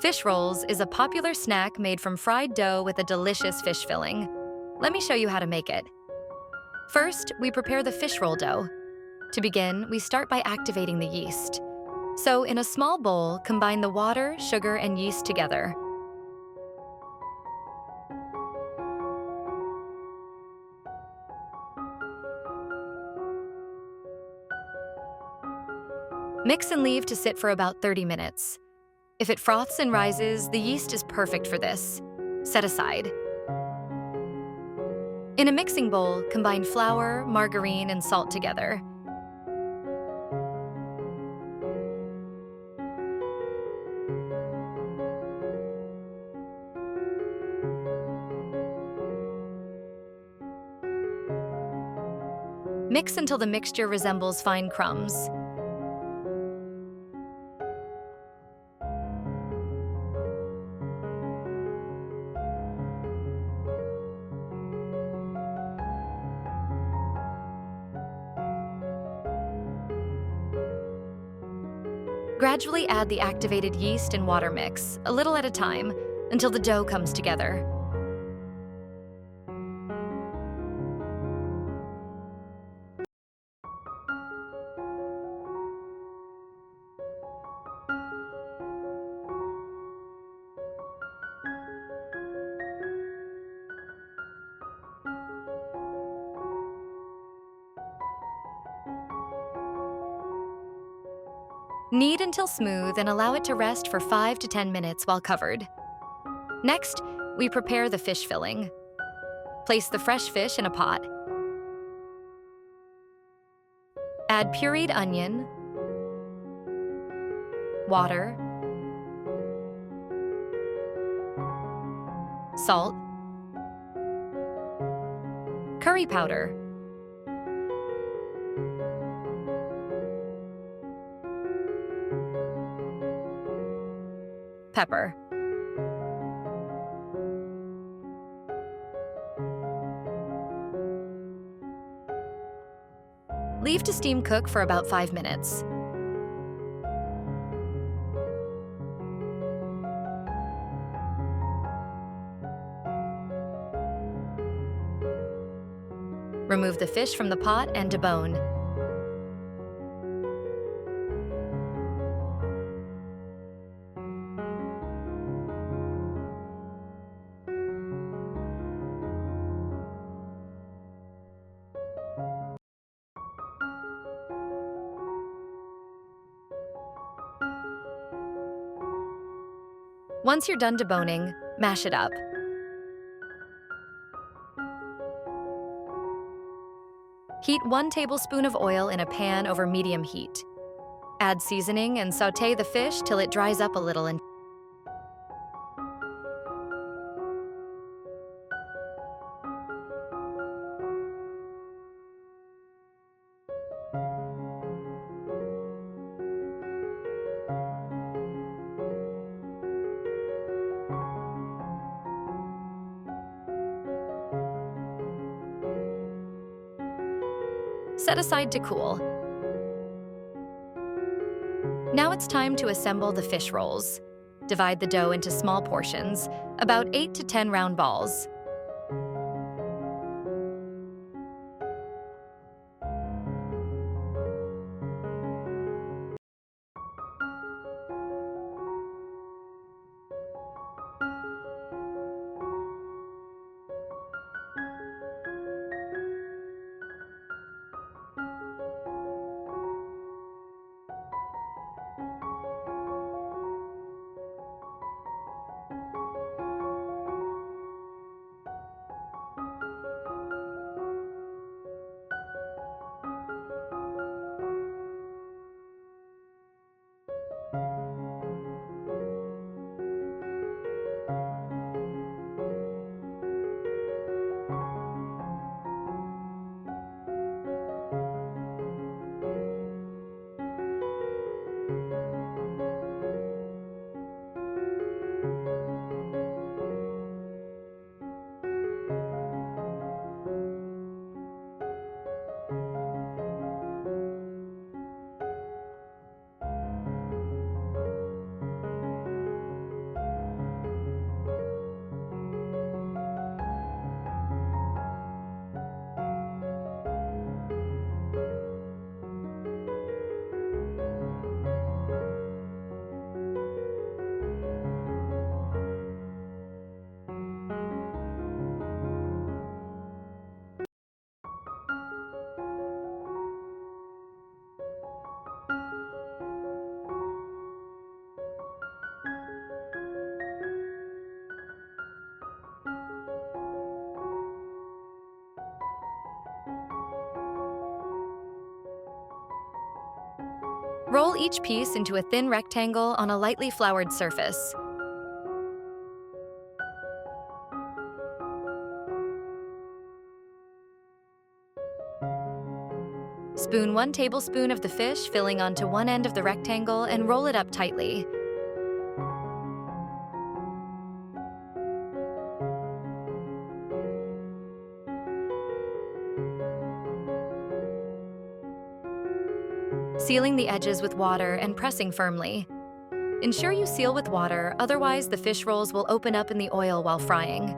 Fish rolls is a popular snack made from fried dough with a delicious fish filling. Let me show you how to make it. First, we prepare the fish roll dough. To begin, we start by activating the yeast. So in a small bowl, combine the water, sugar, and yeast together. Mix and leave to sit for about 30 minutes. If it froths and rises, the yeast is perfect for this. Set aside. In a mixing bowl, combine flour, margarine, and salt together. Mix until the mixture resembles fine crumbs. Gradually add the activated yeast and water mix, a little at a time, until the dough comes together. Knead until smooth and allow it to rest for 5 to 10 minutes while covered. Next, we prepare the fish filling. Place the fresh fish in a pot. Add pureed onion, water, salt, curry powder, pepper. Leave to steam cook for about 5 minutes. Remove the fish from the pot and debone. Once you're done deboning, mash it up. Heat 1 tablespoon of oil in a pan over medium heat. Add seasoning and sauté the fish till it dries up a little and set aside to cool. Now it's time to assemble the fish rolls. Divide the dough into small portions, about 8 to 10 round balls. Roll each piece into a thin rectangle on a lightly floured surface. Spoon 1 tablespoon of the fish filling onto one end of the rectangle and roll it up tightly. Sealing the edges with water and pressing firmly. Ensure you seal with water, otherwise the fish rolls will open up in the oil while frying.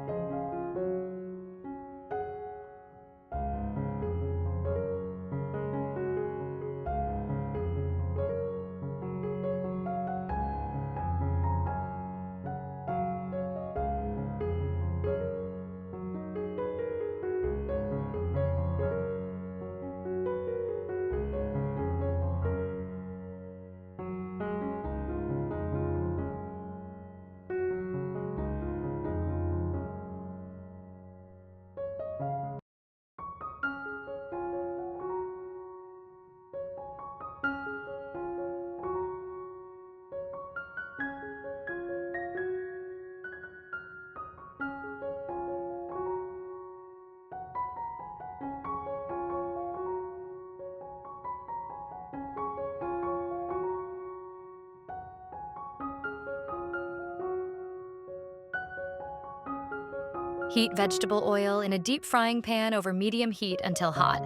Heat vegetable oil in a deep frying pan over medium heat until hot.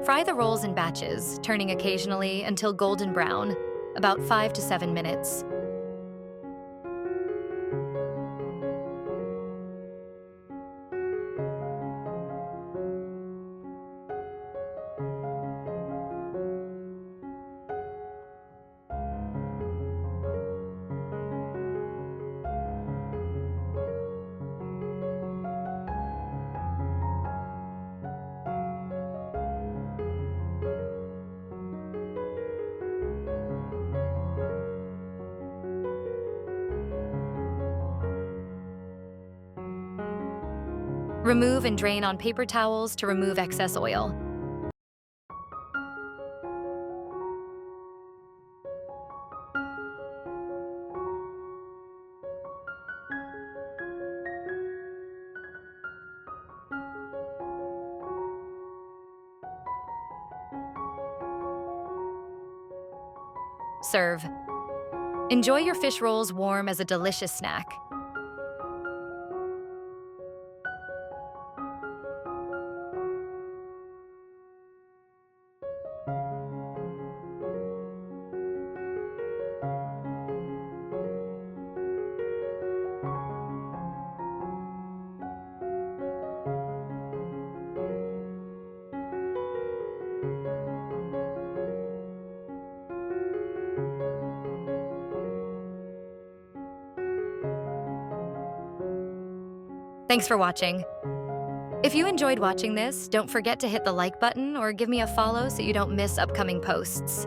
Fry the rolls in batches, turning occasionally until golden brown, about 5 to 7 minutes. Remove and drain on paper towels to remove excess oil. Serve. Enjoy your fish rolls warm as a delicious snack. Thanks for watching. If you enjoyed watching this, don't forget to hit the like button or give me a follow so you don't miss upcoming posts.